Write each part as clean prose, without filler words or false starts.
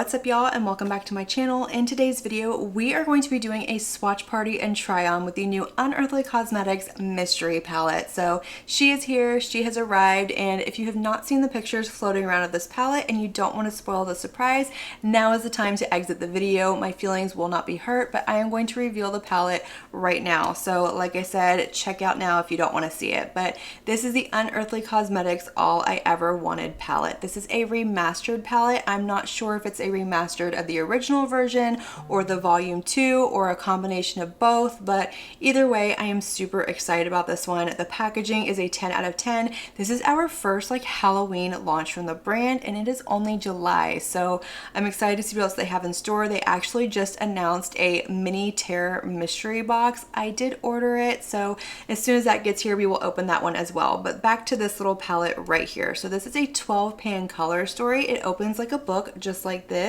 What's up y'all, and welcome back to my channel. In today's video we are going to be doing a swatch party and try on with the new Unearthly Cosmetics mystery palette. So she is here, she has arrived, and if you have not seen the pictures floating around of this palette and you don't want to spoil the surprise, now is the time to exit the video. My feelings will not be hurt, but I am going to reveal the palette right now. So like I said, check out now if you don't want to see it. But this is the Unearthly Cosmetics All I Ever Wanted palette. This is a remastered palette. I'm not sure if it's a remastered of the original version or the volume 2 or a combination of both, but either way I am super excited about this one. The packaging is a 10 out of 10. This is our first like Halloween launch from the brand, and it is only July, so I'm excited to see what else they have in store. They actually just announced a mini Terror mystery box. I did order it, so as soon as that gets here we will open that one as well. But back to this little palette right here. So this is a 12 pan color story. It opens like a book just like this,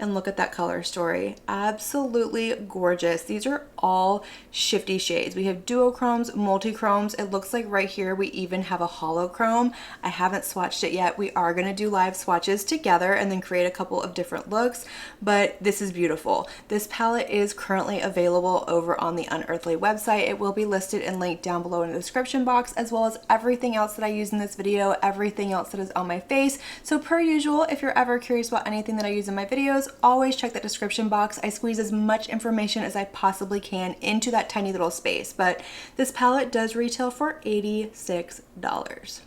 and look at that color story. Absolutely gorgeous. These are all shifty shades. We have duochromes, multichromes. It looks like right here we even have a holochrome. I haven't swatched it yet. We are going to do live swatches together and then create a couple of different looks, but this is beautiful. This palette is currently available over on the Unearthly website. It will be listed and linked down below in the description box, as well as everything else that I use in this video, everything else that is on my face. So per usual, if you're ever curious about anything that I use in my videos, always check that description box. I squeeze as much information as I possibly can into that tiny little space. But this palette does retail for $86.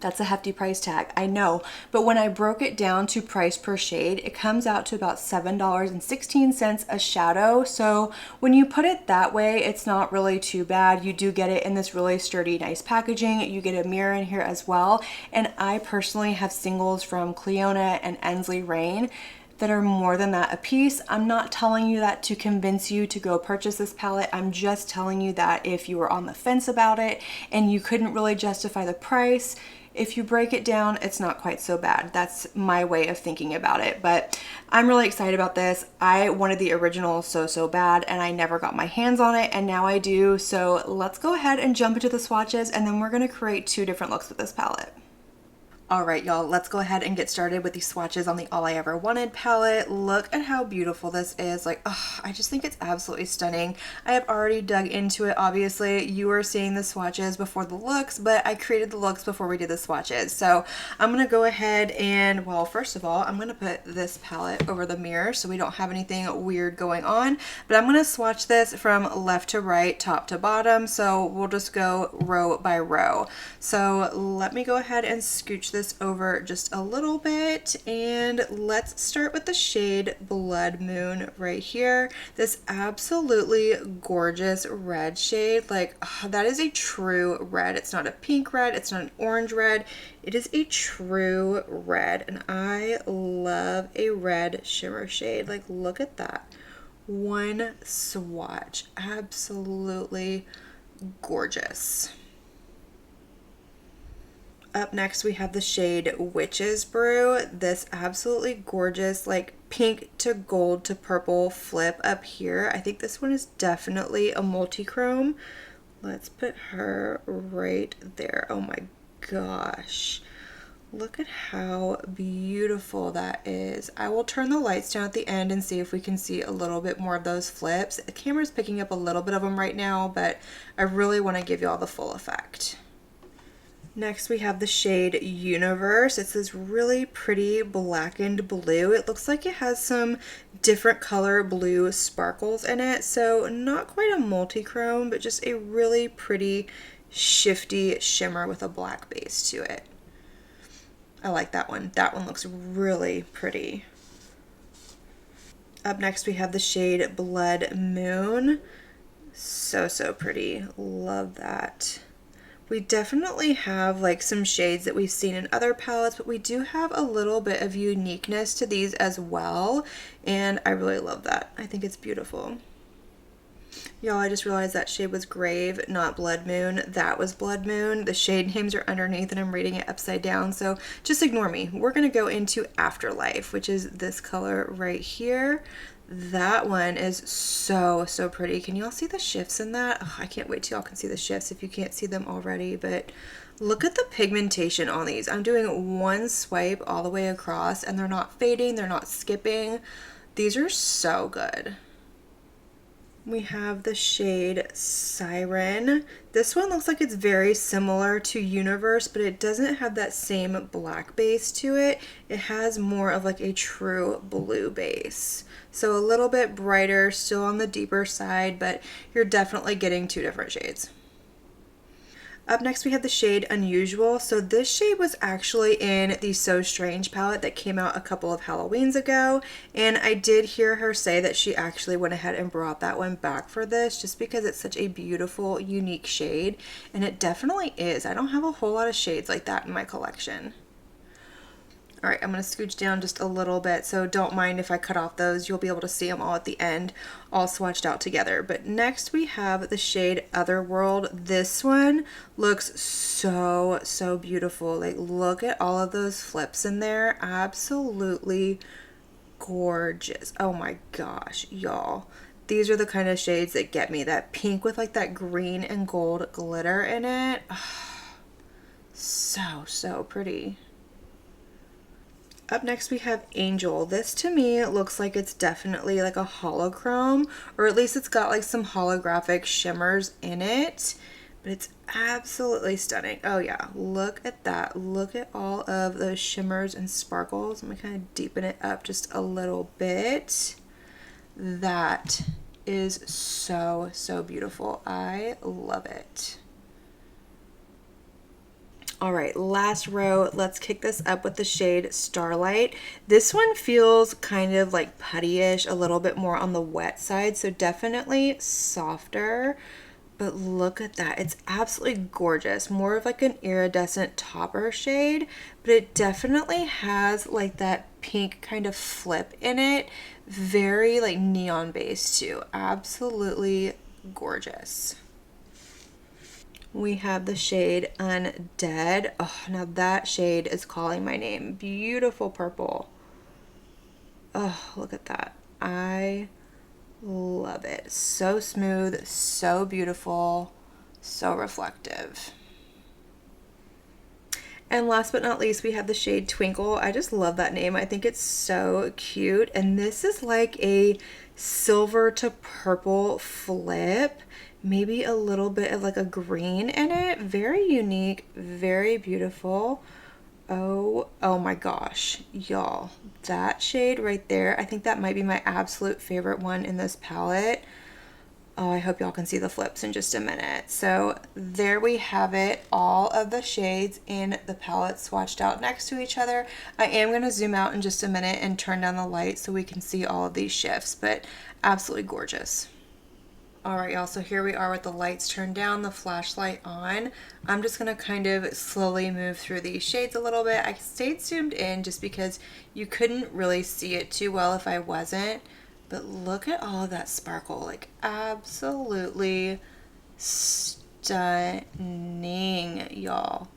That's a hefty price tag, I know, but when I broke it down to price per shade, it comes out to about $7.16 a shadow. So when you put it that way, it's not really too bad. You do get it in this really sturdy, nice packaging. You get a mirror in here as well. And I personally have singles from Cleona and Ensley Rain that are more than that a piece. I'm not telling you that to convince you to go purchase this palette. I'm just telling you that if you were on the fence about it and you couldn't really justify the price, if you break it down, it's not quite so bad. That's my way of thinking about it, but I'm really excited about this. I wanted the original so bad, and I never got my hands on it, and now I do. So let's go ahead and jump into the swatches, and then we're gonna create 2 different looks with this palette. Alright y'all, let's go ahead and get started with these swatches on the All I Ever Wanted palette. Look at how beautiful this is. Like, oh, I just think it's absolutely stunning. I have already dug into it, obviously. You are seeing the swatches before the looks, but I created the looks before we did the swatches. So I'm going to go ahead and, well, first of all, I'm going to put this palette over the mirror so we don't have anything weird going on. But I'm going to swatch this from left to right, top to bottom. So we'll just go row by row. So let me go ahead and scooch this over just a little bit, and let's start with the shade Blood Moon right here. This absolutely gorgeous red shade. Like, oh, that is a true red. It's not a pink red, it's not an orange red, it is a true red, and I love a red shimmer shade. Like, look at that one swatch. Absolutely gorgeous. Up next we have the shade Witch's Brew. This absolutely gorgeous like pink to gold to purple flip up here. I think this one is definitely a multi-chrome. Let's put her right there. Oh my gosh. Look at how beautiful that is. I will turn the lights down at the end and see if we can see a little bit more of those flips. The camera's picking up a little bit of them right now, but I really want to give you all the full effect. Next we have the shade Universe. It's this really pretty blackened blue. It looks like it has some different color blue sparkles in it. So not quite a multi-chrome, but just a really pretty shifty shimmer with a black base to it. I like that one. That one looks really pretty. Up next we have the shade Blood Moon. So pretty. Love that. We definitely have like some shades that we've seen in other palettes, but we do have a little bit of uniqueness to these as well, and I really love that. I think it's beautiful. Y'all, I just realized that shade was Grave, not Blood Moon. That was Blood Moon. The shade names are underneath and I'm reading it upside down, so just ignore me. We're gonna go into Afterlife, which is this color right here. That one is so pretty. Can y'all see the shifts in that? Oh, I can't wait till y'all can see the shifts if you can't see them already, but Look at the pigmentation on these. I'm doing one swipe all the way across and they're not fading, they're not skipping. These are so good. We have the shade Siren. This one looks like it's very similar to Universe, but it doesn't have that same black base to it. It has more of like a true blue base. So a little bit brighter, still on the deeper side, but you're definitely getting two different shades. Up next we have the shade Unusual. So this shade was actually in the So Strange palette that came out a couple of Halloweens ago, and I did hear her say that she actually went ahead and brought that one back for this just because it's such a beautiful, unique shade, and it definitely is. I don't have a whole lot of shades like that in my collection. All right, I'm gonna scooch down just a little bit, so don't mind if I cut off those. You'll be able to see them all at the end, all swatched out together. But next we have the shade Otherworld. This one looks so, so beautiful. Like, look at all of those flips in there. Absolutely gorgeous. Oh my gosh, y'all. These are the kind of shades that get me. That pink with like that green and gold glitter in it. Oh, so, so pretty. Up next we have Angel. This to me looks like it's definitely like a holochrome, or at least it's got like some holographic shimmers in it, but it's absolutely stunning. Oh yeah, look at that. Look at all of those shimmers and sparkles. I'm gonna kind of deepen it up just a little bit. That is so, so beautiful. I love it. All right, last row, let's kick this up with the shade Starlight. This one feels kind of like puttyish, a little bit more on the wet side, so definitely softer, but look at that. It's absolutely gorgeous. More of like an iridescent topper shade, but it definitely has like that pink kind of flip in it. Very like neon based too. Absolutely gorgeous. We have the shade Undead. Oh, now that shade is calling my name. Beautiful purple. Oh, look at that. I love it. So smooth, so beautiful, so reflective. And last but not least, we have the shade Twinkle. I just love that name. I think it's so cute. And this is like a silver to purple flip. Maybe a little bit of like a green in it. Very unique, very beautiful. Oh my gosh, y'all. That shade right there, I think that might be my absolute favorite one in this palette. Oh, I hope y'all can see the flips in just a minute. So there we have it, all of the shades in the palette swatched out next to each other. I am going to zoom out in just a minute and turn down the light so we can see all of these shifts, but absolutely gorgeous. All right, y'all, so here we are with the lights turned down, the flashlight on. I'm just gonna kind of slowly move through these shades a little bit. I stayed zoomed in just because you couldn't really see it too well if I wasn't, but look at all of that sparkle, like absolutely stunning, y'all.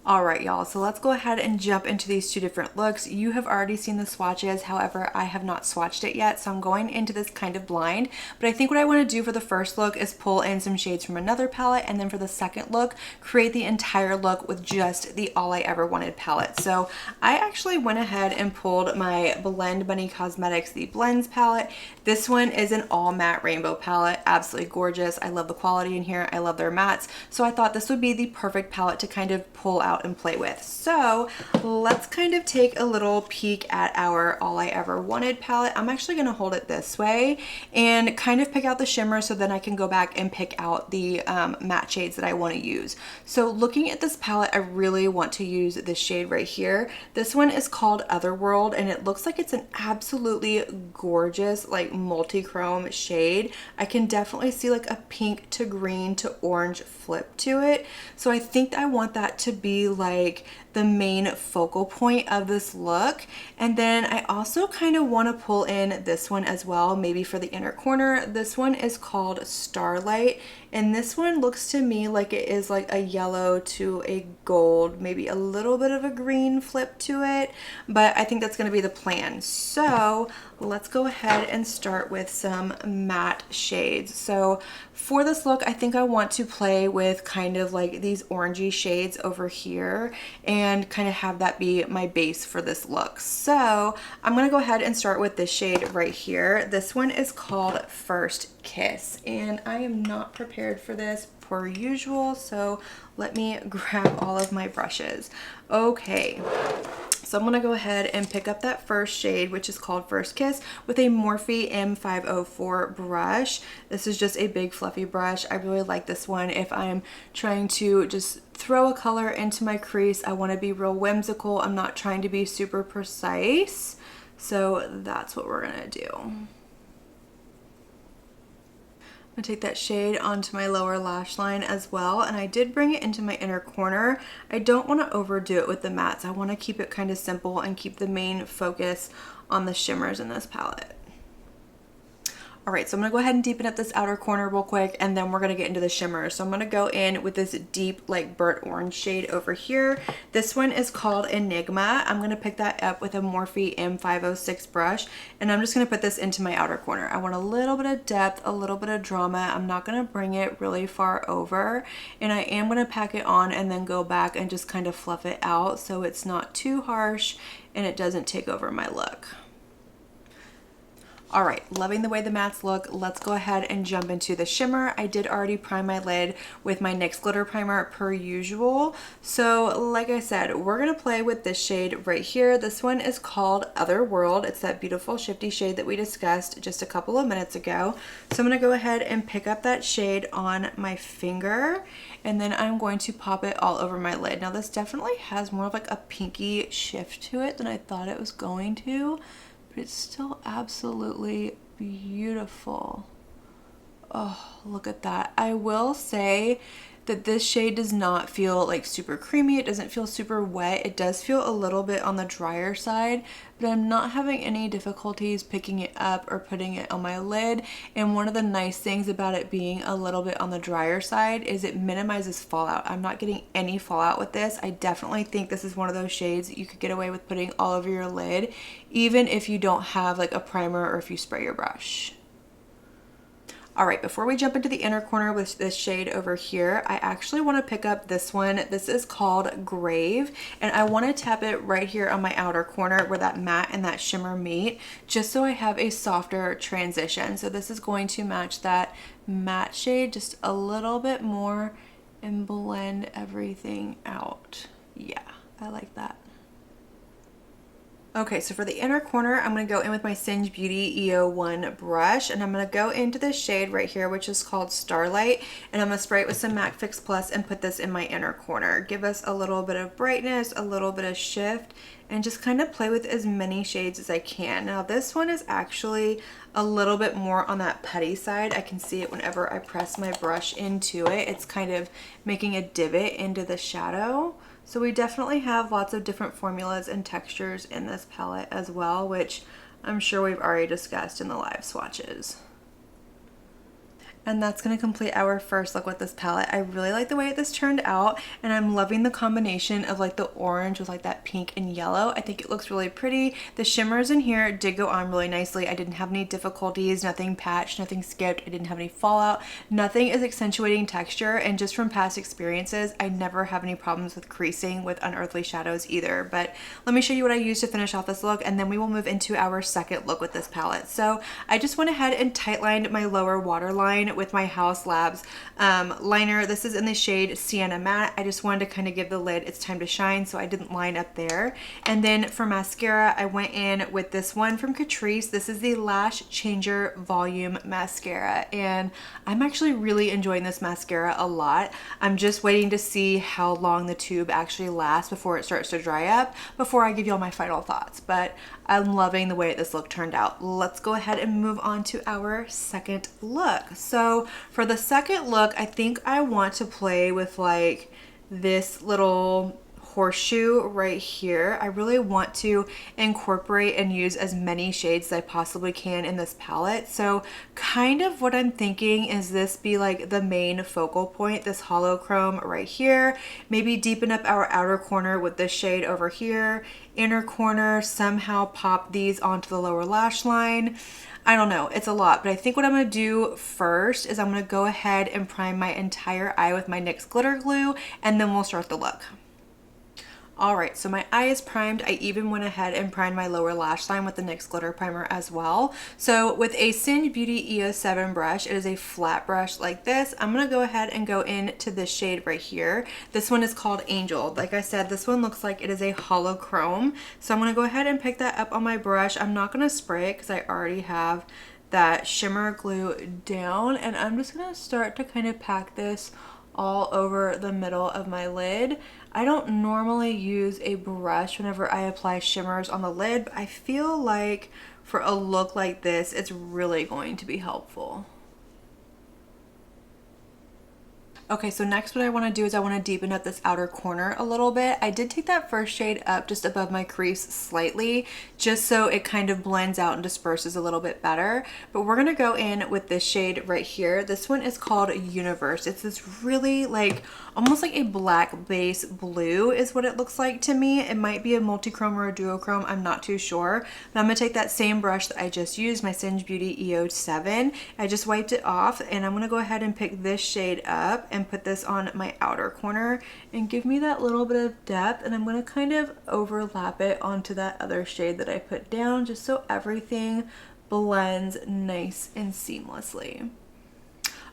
All right, y'all, so let's go ahead and jump into these two different looks. You have already seen the swatches, however, I have not swatched it yet, so I'm going into this kind of blind, but I think what I wanna do for the first look is pull in some shades from another palette, and then for the second look, create the entire look with just the All I Ever Wanted palette. So I actually went ahead and pulled my Blend Bunny Cosmetics, the Blends palette. This one is an all matte rainbow palette, absolutely gorgeous. I love the quality in here, I love their mattes, so I thought this would be the perfect palette to kind of pull out and play with. So let's kind of take a little peek at our All I Ever Wanted palette. I'm actually going to hold it this way and kind of pick out the shimmer so then I can go back and pick out the matte shades that I want to use. So looking at this palette, I really want to use this shade right here. This one is called Otherworld, and it looks like it's an absolutely gorgeous like multi-chrome shade. I can definitely see like a pink to green to orange flip to it. So I think I want that to be be like the main focal point of this look. And then I also kind of want to pull in this one as well, maybe for the inner corner. This one is called Starlight, and this one looks to me like it is like a yellow to a gold, maybe a little bit of a green flip to it, but I think that's going to be the plan. So let's go ahead and start with some matte shades. So for this look, I think I want to play with kind of like these orangey shades over here and kind of have that be my base for this look. So I'm going to go ahead and start with this shade right here. This one is called First Kiss, and I am not prepared for this per usual, so let me grab all of my brushes. Okay, so I'm gonna go ahead and pick up that first shade, which is called First Kiss, with a Morphe M504 brush. This is just a big fluffy brush. I really like this one if I'm trying to just throw a color into my crease. I want to be real whimsical. I'm not trying to be super precise. So that's what we're gonna do. I'm gonna take that shade onto my lower lash line as well, and I did bring it into my inner corner. I don't want to overdo it with the mattes. I want to keep it kind of simple and keep the main focus on the shimmers in this palette. All right, so I'm gonna go ahead and deepen up this outer corner real quick, and then we're gonna get into the shimmers. So I'm gonna go in with this deep like burnt orange shade over here. This one is called Enigma. I'm gonna pick that up with a Morphe M506 brush, and I'm just gonna put this into my outer corner. I want a little bit of depth, a little bit of drama. I'm not gonna bring it really far over, and I am gonna pack it on and then go back and just kind of fluff it out so it's not too harsh and it doesn't take over my look. All right, loving the way the mattes look. Let's go ahead and jump into the shimmer. I did already prime my lid with my NYX glitter primer per usual. So like I said, we're gonna play with this shade right here. This one is called Otherworld. It's that beautiful shifty shade that we discussed just a couple of minutes ago. So I'm gonna go ahead and pick up that shade on my finger, and then I'm going to pop it all over my lid. Now this definitely has more of like a pinky shift to it than I thought it was going to. But it's still absolutely beautiful. Oh, look at that. I will say that this shade does not feel like super creamy. It doesn't feel super wet. It does feel a little bit on the drier side, but I'm not having any difficulties picking it up or putting it on my lid. And one of the nice things about it being a little bit on the drier side is it minimizes fallout. I'm not getting any fallout with this. I definitely think this is one of those shades you could get away with putting all over your lid, even if you don't have like a primer or if you spray your brush. All right, before we jump into the inner corner with this shade over here, I actually want to pick up this one. This is called Grave, and I want to tap it right here on my outer corner where that matte and that shimmer meet, just so I have a softer transition. So this is going to match that matte shade just a little bit more and blend everything out. Yeah, I like that. Okay, so for the inner corner, I'm going to go in with my Singe Beauty EO1 brush, and I'm going to go into this shade right here, which is called Starlight, and I'm going to spray it with some MAC Fix Plus and put this in my inner corner. Give us a little bit of brightness, a little bit of shift, and just kind of play with as many shades as I can. Now this one is actually a little bit more on that putty side. I can see it whenever I press my brush into it. It's kind of making a divot into the shadow. So we definitely have lots of different formulas and textures in this palette as well, which I'm sure we've already discussed in the live swatches. And that's going to complete our first look with this palette. I really like the way this turned out, and I'm loving the combination of like the orange with like that pink and yellow. I think it looks really pretty. The shimmers in here did go on really nicely. I didn't have any difficulties, nothing patched, nothing skipped. I didn't have any fallout. Nothing is accentuating texture, and just from past experiences, I never have any problems with creasing with Unearthly shadows either. But let me show you what I used to finish off this look, and then we will move into our second look with this palette. So I just went ahead and tightlined my lower waterline with my Haus Labs liner. This is in the shade Sienna Matte. I just wanted to kind of give the lid its time to shine, so I didn't line up there. And then for mascara, I went in with this one from Catrice. This is the Lash Changer Volume Mascara, and I'm actually really enjoying this mascara a lot. I'm just waiting to see how long the tube actually lasts before it starts to dry up before I give you all my final thoughts, but I'm loving the way this look turned out. Let's go ahead and move on to our second look. So for the second look, I think I want to play with like this little horseshoe right here. I really want to incorporate and use as many shades as I possibly can in this palette. So kind of what I'm thinking is this be like the main focal point, this hollow chrome right here. Maybe deepen up our outer corner with this shade over here. Inner corner, somehow pop these onto the lower lash line. I don't know, it's a lot, but I think what I'm gonna do first is I'm gonna go ahead and prime my entire eye with my NYX glitter glue, and then we'll start the look. All right, so my eye is primed. I even went ahead and primed my lower lash line with the NYX glitter primer as well. So with a Singe Beauty EO7 brush, it is a flat brush like this. I'm gonna go ahead and go into this shade right here. This one is called Angel. Like I said, this one looks like it is a hollow chrome. So I'm gonna go ahead and pick that up on my brush. I'm not gonna spray it because I already have that shimmer glue down, and I'm just gonna start to kind of pack this all over the middle of my lid. I don't normally use a brush whenever I apply shimmers on the lid, but I feel like for a look like this, it's really going to be helpful. Okay, so next what I want to do is I want to deepen up this outer corner a little bit. I did take that first shade up just above my crease slightly, just so it kind of blends out and disperses a little bit better. But we're going to go in with this shade right here. This one is called Universe. It's this really like, almost like a black base blue is what it looks like to me. It might be a multi-chrome or a duochrome, I'm not too sure. But I'm going to take that same brush that I just used, my Singe Beauty EO7. I just wiped it off, and I'm going to go ahead and pick this shade up and put this on my outer corner and give me that little bit of depth, and I'm going to kind of overlap it onto that other shade that I put down just so everything blends nice and seamlessly.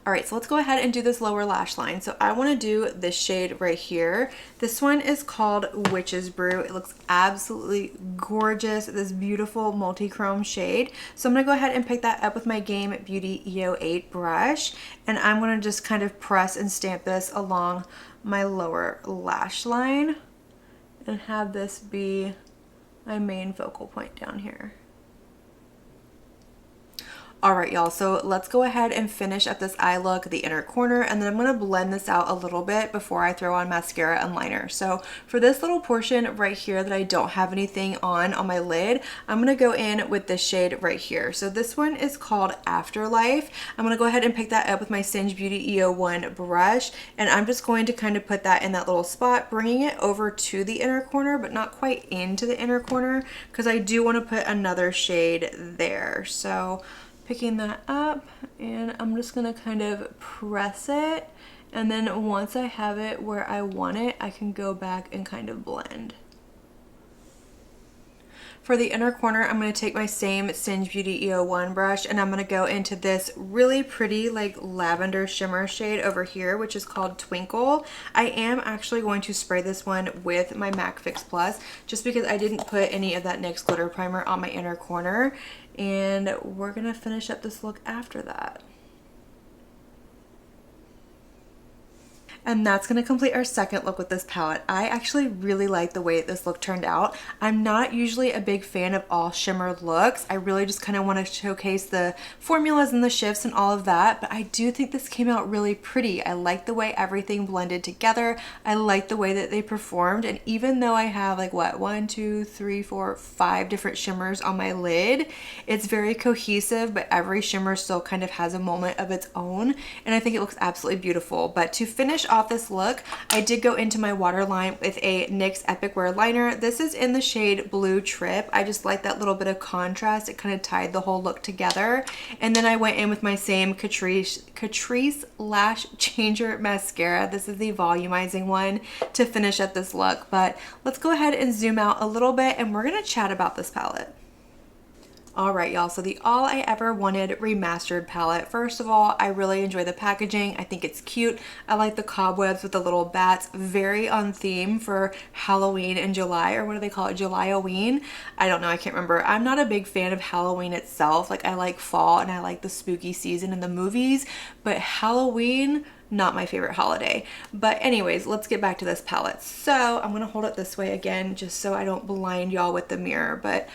All right, so let's go ahead and do this lower lash line. So I want to do this shade right here. This one is called Witch's Brew. It looks absolutely gorgeous, this beautiful multi-chrome shade. So I'm going to go ahead and pick that up with my Game Beauty EO8 brush, and I'm going to just kind of press and stamp this along my lower lash line and have this be my main focal point down here. All right, y'all, so let's go ahead and finish up this eye look, the inner corner, and then I'm gonna blend this out a little bit before I throw on mascara and liner. So for this little portion right here that I don't have anything on my lid, I'm gonna go in with this shade right here. So this one is called Afterlife. I'm gonna go ahead and pick that up with my Singe Beauty EO1 brush, and I'm just going to kind of put that in that little spot, bringing it over to the inner corner, but not quite into the inner corner, because I do wanna put another shade there. So picking that up, and I'm just gonna kind of press it, and then once I have it where I want it, I can go back and kind of blend. For the inner corner, I'm going to take my same Singe Beauty EO1 brush, and I'm going to go into this really pretty like lavender shimmer shade over here, which is called Twinkle. I am actually going to spray this one with my MAC Fix Plus, just because I didn't put any of that NYX glitter primer on my inner corner, and we're going to finish up this look after that. And that's going to complete our second look with this palette. I actually really like the way this look turned out. I'm not usually a big fan of all shimmer looks. I really just kind of want to showcase the formulas and the shifts and all of that, but I do think this came out really pretty. I like the way everything blended together. I like the way that they performed, and even though I have like what, 1, 2, 3, 4, 5 different shimmers on my lid, it's very cohesive, but every shimmer still kind of has a moment of its own, and I think it looks absolutely beautiful. But to finish off this look, I did go into my waterline with a NYX Epic Wear liner. This is in the shade Blue Trip. I just like that little bit of contrast. It kind of tied the whole look together. And then I went in with my same Catrice Lash Changer mascara. This is the volumizing one to finish up this look. But let's go ahead and zoom out a little bit, and we're gonna chat about this palette. All right, y'all, so the All I Ever Wanted Remastered palette. First of all, I really enjoy the packaging. I think it's cute. I like the cobwebs with the little bats, very on theme for Halloween in July, or what do they call it, July-oween? I don't know, I can't remember. I'm not a big fan of Halloween itself. Like, I like fall and I like the spooky season in the movies, but Halloween, not my favorite holiday. But anyways, let's get back to this palette. So I'm gonna hold it this way again, just so I don't blind y'all with the mirror, but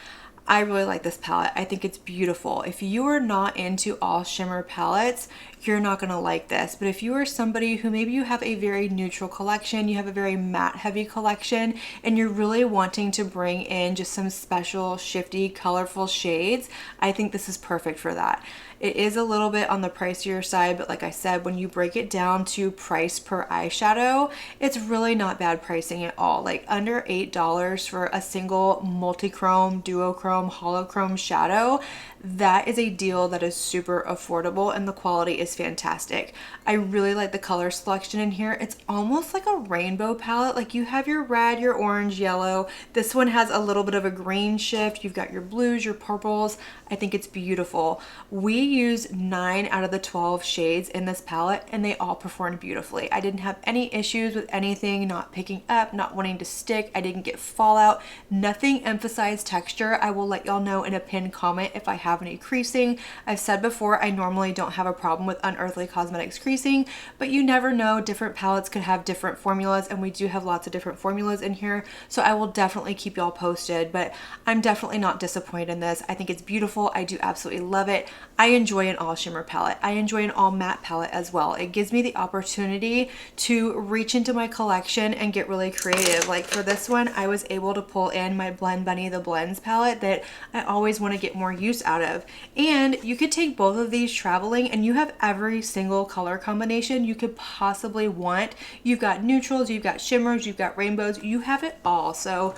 I really like this palette. I think it's beautiful. If you are not into all shimmer palettes, you're not gonna like this. But if you are somebody who maybe you have a very neutral collection, you have a very matte heavy collection, and you're really wanting to bring in just some special, shifty, colorful shades, I think this is perfect for that. It is a little bit on the pricier side, but like I said, when you break it down to price per eyeshadow, it's really not bad pricing at all. Like under $8 for a single multi-chrome, duochrome, holochrome shadow, that is a deal that is super affordable and the quality is fantastic. I really like the color selection in here. It's almost like a rainbow palette. Like you have your red, your orange, yellow. This one has a little bit of a green shift. You've got your blues, your purples. I think it's beautiful. We used 9 out of the 12 shades in this palette and they all performed beautifully. I didn't have any issues with anything not picking up, not wanting to stick. I didn't get fallout. Nothing emphasized texture. I will let y'all know in a pinned comment if I have any creasing. I've said before, I normally don't have a problem with Unearthly Cosmetics creasing, but you never know. Different palettes could have different formulas, and we do have lots of different formulas in here, so I will definitely keep y'all posted, but I'm definitely not disappointed in this. I think it's beautiful. I do absolutely love it. I enjoy an all shimmer palette. I enjoy an all matte palette as well. It gives me the opportunity to reach into my collection and get really creative. Like for this one, I was able to pull in my Blend Bunny the Blends palette that I always want to get more use out of. And you could take both of these traveling and you have every single color combination you could possibly want. You've got neutrals, you've got shimmers, you've got rainbows, you have it all. So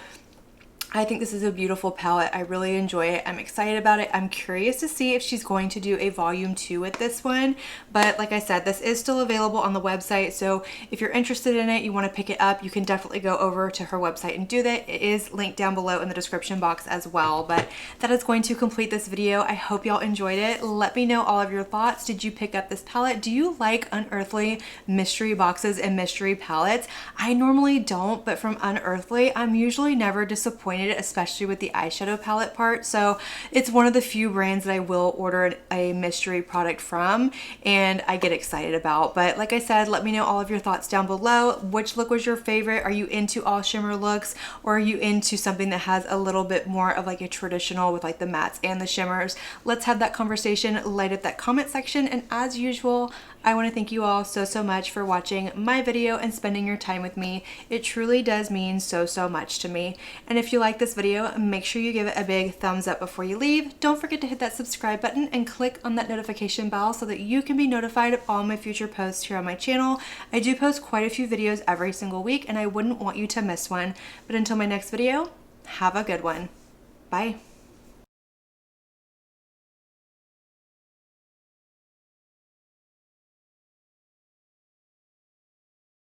I think this is a beautiful palette. I really enjoy it. I'm excited about it. I'm curious to see if she's going to do a volume 2 with this one. But like I said, this is still available on the website. So if you're interested in it, you want to pick it up, you can definitely go over to her website and do that. It is linked down below in the description box as well. But that is going to complete this video. I hope y'all enjoyed it. Let me know all of your thoughts. Did you pick up this palette? Do you like Unearthly mystery boxes and mystery palettes? I normally don't, but from Unearthly, I'm usually never disappointed, especially with the eyeshadow palette part. So it's one of the few brands that I will order a mystery product from and I get excited about. But like I said, let me know all of your thoughts down below. Which look was your favorite? Are you into all shimmer looks, or are you into something that has a little bit more of like a traditional with like the mattes and the shimmers? Let's have that conversation. Light up that comment section, and as usual, I want to thank you all so much for watching my video and spending your time with me. It truly does mean so much to me. And if you like this video, make sure you give it a big thumbs up before you leave. Don't forget to hit that subscribe button and click on that notification bell so that you can be notified of all my future posts here on my channel. I do post quite a few videos every single week and I wouldn't want you to miss one. But until my next video, have a good one. Bye.